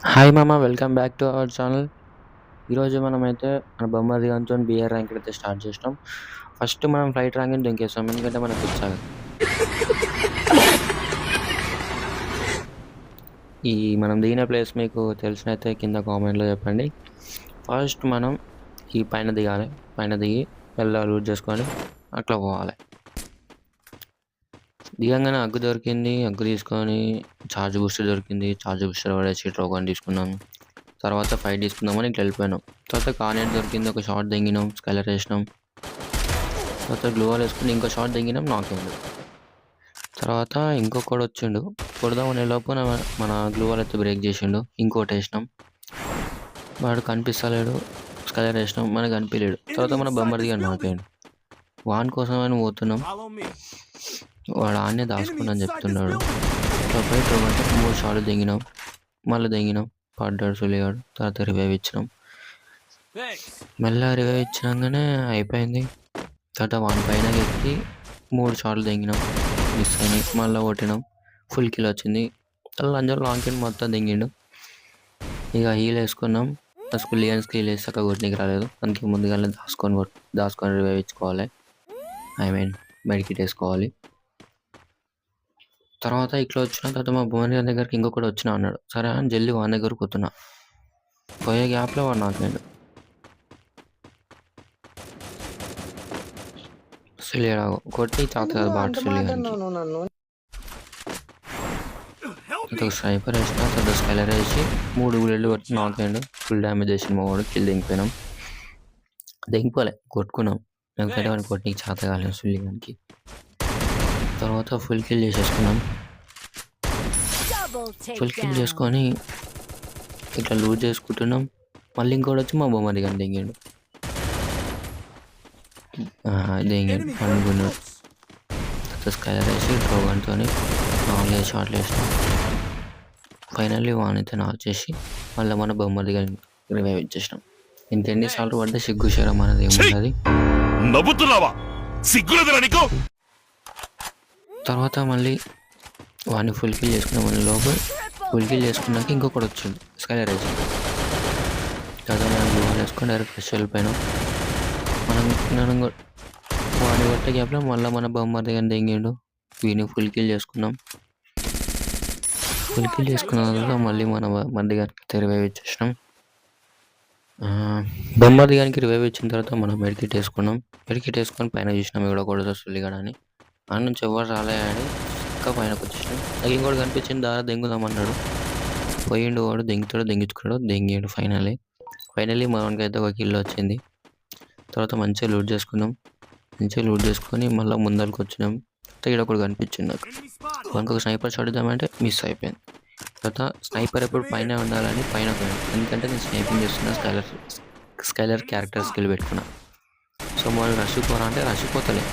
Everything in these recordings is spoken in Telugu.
హాయ్ మామ, welcome back to our channel. ఈరోజు మనమైతే మన బొమ్మది గన్తో బిఆర్ ర్యాంక్ అయితే స్టార్ట్ చేసినాం. ఫస్ట్ మనం ఫ్లైట్ ర్యాంక్ దుంకేస్తాం, ఎందుకంటే మనకు వచ్చాలి. ఈ మనం దిగిన ప్లేస్ మీకు తెలిసినైతే కింద కామెంట్లో చెప్పండి. ఫస్ట్ మనం ఈ పైన దిగాలి, పైన దిగి మెల్లగా లూట్ చేసుకొని అట్లా పోవాలి. దిగంగానే అగ్గు దొరికింది, అగ్గు తీసుకొని ఛార్జ్ బూస్టర్ దొరికింది, ఛార్జ్ బూస్టర్ పడేసి టోకన్ తీసుకున్నాం. తర్వాత ఫైట్ తీసుకుందామని ఇట్లా వెళ్ళిపోయినాం. తర్వాత కార్నెట్ దొరికింది, ఒక షాట్ దిగినాం, స్కైలర్ వేసినాం. తర్వాత గ్లోవాల్ వేసుకుని ఇంకో షాట్ దిగినాం, నాక్ అయింది. తర్వాత ఇంకొకడు వచ్చిండు, కొడదామనే లోపు మన గ్లోవాల్ అయితే బ్రేక్ చేసిండు, ఇంకోటి వేసినాం. వాడు కనిపిస్తలేడు, స్కైలర్ వేసినాం, మనకు కనిపించలేడు. తర్వాత మన బొమ్మర్ దిగా నాక్ అయ్యిండు. వాన్ కోసం అని పోతున్నాం, వాడు ఆన్నే దాచుకున్నా అని చెప్తున్నాడు. ఇట్లా పోయి 3 షాట్లు దిగినాం, మళ్ళీ దిగినాం, పడ్డాడు సులిగాడు. తర్వాత రివైవ్ ఇచ్చినాం, మెల్లగా రివైవ్ ఇచ్చినాకనే అయిపోయింది. తర్వాత వాన్ పైన ఎక్కి 3 షాట్లు దిగినాం, మిస్ అయినాయి, మళ్ళీ కొట్టినాం, ఫుల్ కిల్ వచ్చింది. అలా లంజర్ లాంగ్ కిల్ మొత్తం దిగిండు. ఇక హీల్ వేసుకున్నాం, అసలు లియన్స్కి హీల్ వేసాక కొట్టినకి రాలేదు, అందుకే ముందుగానే దాచుకొని రివైవ్ ఇచ్చుకోవాలి, మెడికిట్ వేసుకోవాలి. తర్వాత ఇట్లా వచ్చిన తర్వాత మా భువన్ గారి దగ్గరికి ఇంకొకటి వచ్చినా అన్నాడు. సరే అని జల్దీ వాని దగ్గర కూతున్నా, పోయే గ్యాప్లో వాడు నాకేండు సులియాడు కొట్టి చాత బాట్ సులియానికి. స్నైపర్ వేసిన తర్వాత స్కైలర్ వేసి 3 బుల్లెట్లు కొట్టి నాకేండు, ఫుల్ డ్యామేజ్ వేసిన మా వాడు. కిల్ దింగిపోయినాం, దింగిపోలే కొట్టుకున్నాం, ఎందుకంటే వాడిని కొట్టి చాత కాలేదు సులియానికి. తర్వాత ఫుల్ కిల్ చేసేసుకున్నాం. ఫుల్ కిల్ చేసుకొని ఇట్లా లూజ్ చేసుకుంటున్నాం. మళ్ళీ ఇంకోటి వచ్చి మా బొమ్మది కానీ దిగాడు అనుకున్నాడు. స్కైలర్ వేసి డ్రోగన్తో 4 షాట్లు వేసినాం. ఫైనల్లీ వానైతే నాక్ చేసి మళ్ళీ మన బొమ్మది కానీ రివైవ్ ఇచ్చేసినాం. ఇంకెన్నిసార్లు పడితే సిగ్గు శరం అనేది ఏమున్నది. తర్వాత మళ్ళీ వాడిని ఫుల్ కిల్ చేసుకున్నాం. మన లోపల ఫుల్ కిల్ చేసుకున్నాక ఇంకొకటి వచ్చింది, స్కైలర్ వేసి. తర్వాత మనం గ్లోవాల్ వేసుకొని డైరెక్ట్ ఫ్రెష్ వెళ్ళిపోయినాం. మనం వాడిని కొట్టే గ్యాప్లో మళ్ళీ మన బొమ్మ దగ్గర దిగిండు, వీడిని ఫుల్ కిల్ చేసుకున్నాం. ఫుల్ కిల్ చేసుకున్న తర్వాత మళ్ళీ మన మధ్య గారికి రివైవ్ ఇచ్చేసినాం. బొమ్మ దిగానికి రివైవ్ ఇచ్చిన తర్వాత మనం మెడికిట్ వేసుకున్నాం. మెడికిట్ వేసుకొని పైన చూసినాం, ఇక్కడ కొడుతా సుల్లిగడని. ఆ నుంచి ఎవరు రాలే అని ఇంకా పైనకి వచ్చేసినాం. నాకు ఇంకోటి కనిపించింది, దారా దెంగుదామన్నాడు, పోయిండు వాడు, దెంగించుకున్నాడు, దెంగిండు. ఫైనల్లీ మనకైతే ఒక కిల్ వచ్చింది. తర్వాత మంచిగా లూట్ చేసుకున్నాం, మంచిగా లూట్ చేసుకొని మళ్ళీ ముందరికి వచ్చినాం. ఇక్కడ ఒకటి కనిపించింది నాకు, మనకు ఒక స్నైపర్ షాట్ ఇద్దామంటే మిస్ అయిపోయింది. తర్వాత స్నైపర్ ఎప్పుడు పైన ఉండాలని పైన పోయాను, ఎందుకంటే నేను స్నైపింగ్ చేస్తున్నా, స్కైలర్ క్యారెక్టర్ స్కిల్ పెట్టుకున్నా. సో మనం రషిపోరా అంటే రషిపోతలే,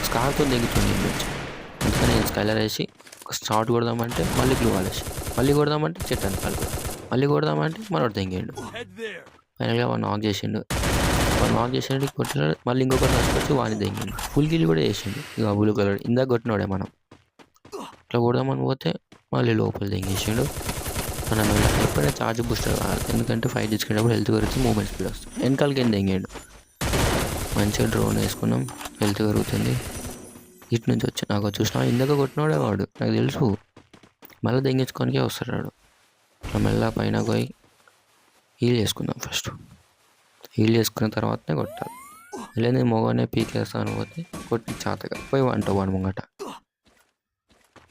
స్కార్తో దిగుతుంది నుంచి. అందుకని నేను స్కైలర్ వేసి ఒక షాట్ కొడదామంటే మళ్ళీ గ్లూవాల్ వేసి, మళ్ళీ కొడదామంటే చెట్టు అనుకాలి, మళ్ళీ కొడదామంటే మనోడు తెంగిండు. ఫైనల్గా వాడు నాక్ చేసిండు, కొట్టినాడు. మళ్ళీ ఇంకొకటి తీసుకొచ్చి వాడిని తెంగిండు, ఫుల్ కిల్ కూడా చేసిండు. ఇక బ్లూ కలర్ ఇందాక కొట్టినాడే మనం. ఇట్లా కొడదామని పోతే మళ్ళీ లోపల తెంగేసిండు. మనం ఎప్పుడైనా ఛార్జ్ బూస్టర్ కావాలి, ఎందుకంటే ఫైట్ తీసుకునేటప్పుడు హెల్త్ పెరుగుతుంది, మూమెంట్ స్పీడ్ వస్తుంది. వెనకాలకి ఏం తెంగాడు, మంచిగా డ్రోన్ వేసుకున్నాం, హెల్త్ పెరుగుతుంది. ఇటు నుంచి వచ్చి నాకు చూసినా ఇందాక కొట్టినాడే వాడు, నాకు తెలుసు, మళ్ళీ దెంగించుకోనికే వస్తాడు. ఇట్లా మెల్ల పైన పోయి హీల్ చేసుకుందాం. ఫస్ట్ హీల్ చేసుకున్న తర్వాతనే కొట్టాలి, లేదా మొగనే పీకేస్తాను పోతే కొట్టి చాతగా పోయి వాడు ముంగట.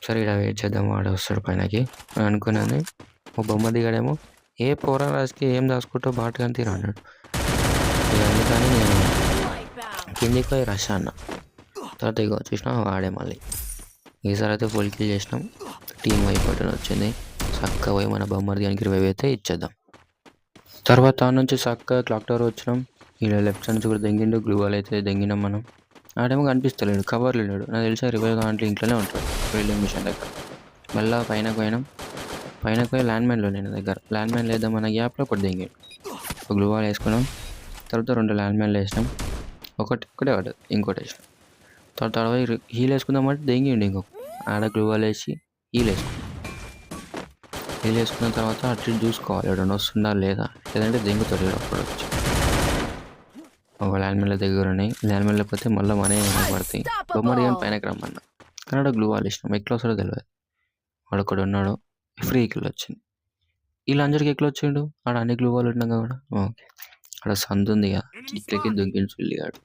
సరే ఇలా వెయిట్ చేద్దాం, వాడు వస్తాడు పైనకి అని అనుకున్నాను. మా బొమ్మ దిగాడేమో, ఏ పోరా రాజుకి ఏం దాచుకుంటావు బాట కానీ తీరా అన్నాడు. అందుకని నేను కిందికి పోయి రష్ అన్న. తర్వాత ఇక చూసినా వాడే మళ్ళీ. ఈసారి అయితే ఫుల్ కిల్ చేసినాం, టీం అయిపోవటం వచ్చింది. చక్కగా పోయి మన బొమ్మ దిగానికి రివైవ్ అయితే ఇచ్చేద్దాం. తర్వాత ఆ నుంచి చక్కగా క్లాక్ టవర్ వచ్చినాం. ఇలా లెఫ్ట్ సైడ్ నుంచి కూడా దెంగిండు, గ్లూవాల్ అయితే దెంగినాం. మనం ఆడేమో కనిపిస్తలేడు, కవర్లు లేడు, నాకు తెలిసి రివైవ్ దాంట్లో ఇంట్లోనే ఉంటాడు, రైల్వే మిషన్ దగ్గర. మళ్ళీ పైనకు పోయి ల్యాండ్ మైన్లో నేను దగ్గర ల్యాండ్ మైన్ వేద్దామన్న గ్యాప్లో ఒకటి దెంగాడు. ఒక గ్లూవాల్ వేసుకున్నాం, తర్వాత 2 ల్యాండ్ మైన్లు వేసినాం, ఒకటే పడ్డది, ఇంకోటి వేసినాం. తర్వాత హీల్ వేసుకుందామంటే దెంగిండు ఇంకొక, ఆడ గ్లూవాల్ వేసి హీల్ వేసుకున్నాం. హీల్ వేసుకున్న తర్వాత అటు ఇటు చూసుకోవాలి ఎవడన్నా వస్తుందా లేదా, లేదంటే దెంగుతాడు అప్పుడు వచ్చి. ఒక ల్యాండ్ మిల్ల దగ్గర ఉన్నాయి, ల్యాండ్ మిల్ లేకపోతే మళ్ళీ మనే పడతాయి. బొమ్మడి కానీ పైనకి రమ్మన్నా కానీ అక్కడ గ్లూ వాల్ ఇష్టం, ఎట్లా వస్తాడో తెలియదు. వాడు ఒకడు ఉన్నాడు, ఫ్రీ కిల్ వచ్చింది. ఈ లంజర్కి ఎట్లా వచ్చిండు, ఆడ అన్ని గ్లూ వాల్ ఉన్నాగా కూడా. ఓకే, ఆడ సందు ఉంది కదా, ఇక్కడికి దొంగిని చుల్లిగాడు.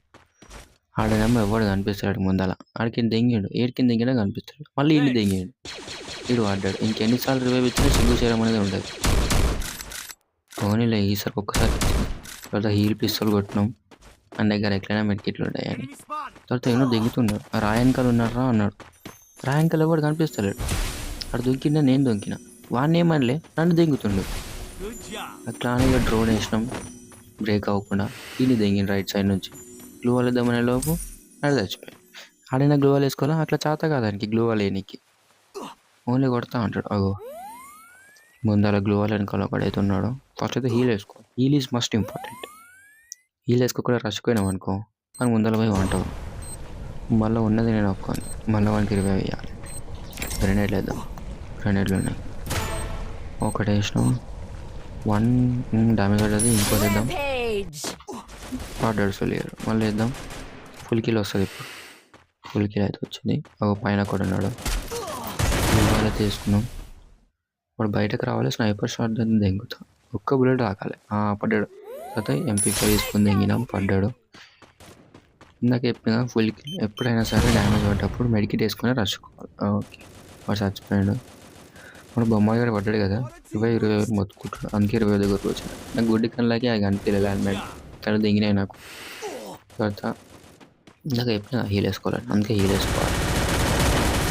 ఆడనేమో ఎవడు కనిపిస్తాడు ముందల, ఆడికి దెంగాడు, ఏడికి దెంగినా కనిపిస్తాడు, మళ్ళీ ఇల్లు దెంగాడు, ఇడు పడ్డాడు. ఇంకెన్నిసార్లు రివైవ్ ఇచ్చినా సింగు చేయడం అనేది ఉండదు. పోనీలే ఈసారి ఒక్కసారి తర్వాత హీల్ పిస్తోల్ కొట్టినాం. మన దగ్గర ఎట్లయినా మెడికిట్లు ఉంటాయని. తర్వాత ఏమో దెంగుతున్నాడు, రాయన్కల్ ఉన్నారా అన్నాడు. రాయన్కల్ ఎవడు కనిపిస్తలేడు. అక్కడ దొంకినా నేను దొంకిన, వాడిని ఏమనలే, నన్ను దెంగుతుండు. అట్లా అని ఇక డ్రోన్ వేసినాం బ్రేక్ అవ్వకుండా. ఇల్లు దెంగిన రైట్ సైడ్ నుంచి. గ్లూ వాల్ వేద్దామనే లోపు అది చచ్చిపోయాడు. ఆడైనా గ్లూ వాల్ వేసుకోవాలా, అట్లా చేత కాదానికి గ్లూ వాల్ వేయనికి, ఓన్లీ కొడతా అంటాడు. అగో ముందర గ్లూ వాల్ వెనకాల ఒకడైతే ఉన్నాడు. ఫస్ట్ అయితే హీల్ వేసుకో, heel is must important. Heel వేసుకోకుండా రచ్చిపోయినాం అనుకో, అని ముందర పోయి వంటావు. మళ్ళీ ఉన్నది నేను ఒప్పుకొని మళ్ళీ వానికి 20 వేయాలి. గ్రెనేడ్లు వేద్దాం, గ్రెనేడ్లు ఉన్నాయి. ఒకటి వేసినాం, 1 డ్యామేజ్ పడ్డది. ఇంకోటి వేద్దాం, పడ్డాడు సొలియర్. మళ్ళీ వేద్దాం, ఫుల్ కిల్ వస్తుంది. ఇప్పుడు ఫుల్ కిల్ అయితే వచ్చింది. ఒక పైన కూడా ఉన్నాడు, అయితే తీసుకున్నాం. ఇప్పుడు బయటకు రావాలి, స్నైపర్ షాట్ దాన్ని దెంగుతాం, ఒక్క బుల్లెట్ రాకాలి. పడ్డాడు. తర్వాత MP5 తీసుకుని దెంగినాం, పడ్డాడు. ఇందాక చెప్పిన ఫుల్ కిల్. ఎప్పుడైనా సరే డ్యామేజ్ పడ్డప్పుడు మెడికిట్ వేసుకుని రచ్చుకోవాలి. ఓకే, వాడు చచ్చిపోయాడు. మన బొమ్మాయి గారు పడ్డాడు కదా, 20 మొత్తుకుంటాడు, అందుకే 20 దగ్గరకు వచ్చాడు. నాకు గుడ్డి కళ్ళకి అది కనిపించలేదు ల్యాండ్ మ్యాడ్, తను దిగినాయి నాకు. తర్వాత ఇందాక చెప్పిన హీల్ వేసుకోవాలని, అందుకే హీల్ వేసుకోవాలి.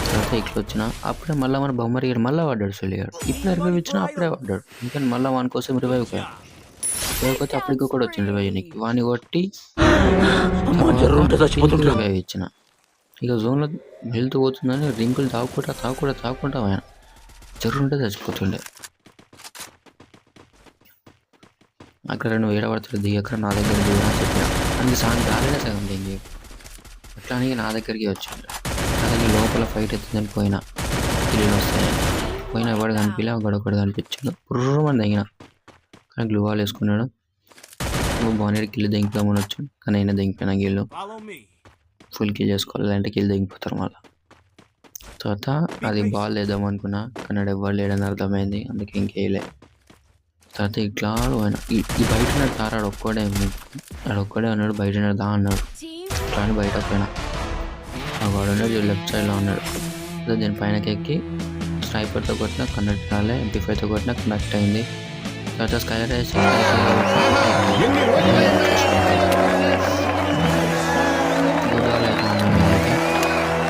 తర్వాత ఇట్లా వచ్చిన అప్పుడే మళ్ళీ మన బొమ్మరి గారు మళ్ళీ పడ్డాడు సొలిగాడు. ఇప్పుడే రివైవ్ ఇచ్చినా అప్పుడే పడ్డాడు. ఎందుకని మళ్ళీ వాని కోసం రివైవ్ పోయాడు. రివైవ్ అయితే అప్పటికి కూడా వచ్చింది రివైవ్ నీకు. వాని కొట్టి రివైవ్ ఇచ్చిన. ఇక జోన్లో హెల్త్ పోతుందని రింకులు తాగుకుంటా ఆయన జరుగుంటే చచ్చిపోతుండే. అక్కడ నువ్వు ఏడబడతాడు దిగి, అక్కడ నా దగ్గర దిగినా చెప్పిన అందుకు సాంగ్ రాలేనే సగం దిగి. అట్లా అని నా దగ్గరికి వచ్చిండు. అలాగే లోపల ఫైట్ ఎత్తుందని పోయినా, కిల్లు వస్తాయని పోయినా ఎవడు కనిపించలే, ఒకడు కనిపించాడు. పుర్రమని తగిన కానీ గ్లూ వాల్ వేసుకున్నాడు. బాగున్నాడు, కిల్లు దింపుదామని వచ్చాడు కానీ అయినా దింపిపోయినా. గిల్లు ఫుల్ కిల్ చేసుకోవాలి, లేదంటే కిల్ దింపుతారు మళ్ళీ. తర్వాత అది బాల్ వేద్దాం అనుకున్నా కానీ ఎవరు లేడని అర్థమైంది, అందుకే ఇంకేయలే. తర్వాత ఇట్లా ఈ బయట ఉన్నాడు తారాడు ఒక్కడే ఉన్నాడు, బయట ఉన్నాడు దా అన్నాడు. ఇట్లా అని బయట పోయినా, వాడు ఉన్నాడు లెఫ్ట్ సైడ్లో ఉన్నాడు. దీని పైనకి ఎక్కి స్నైపర్తో కొట్టినా కనెక్ట్ కాలే, MP5తో కొట్టినా కనెక్ట్ అయింది. తర్వాత స్కై రేస్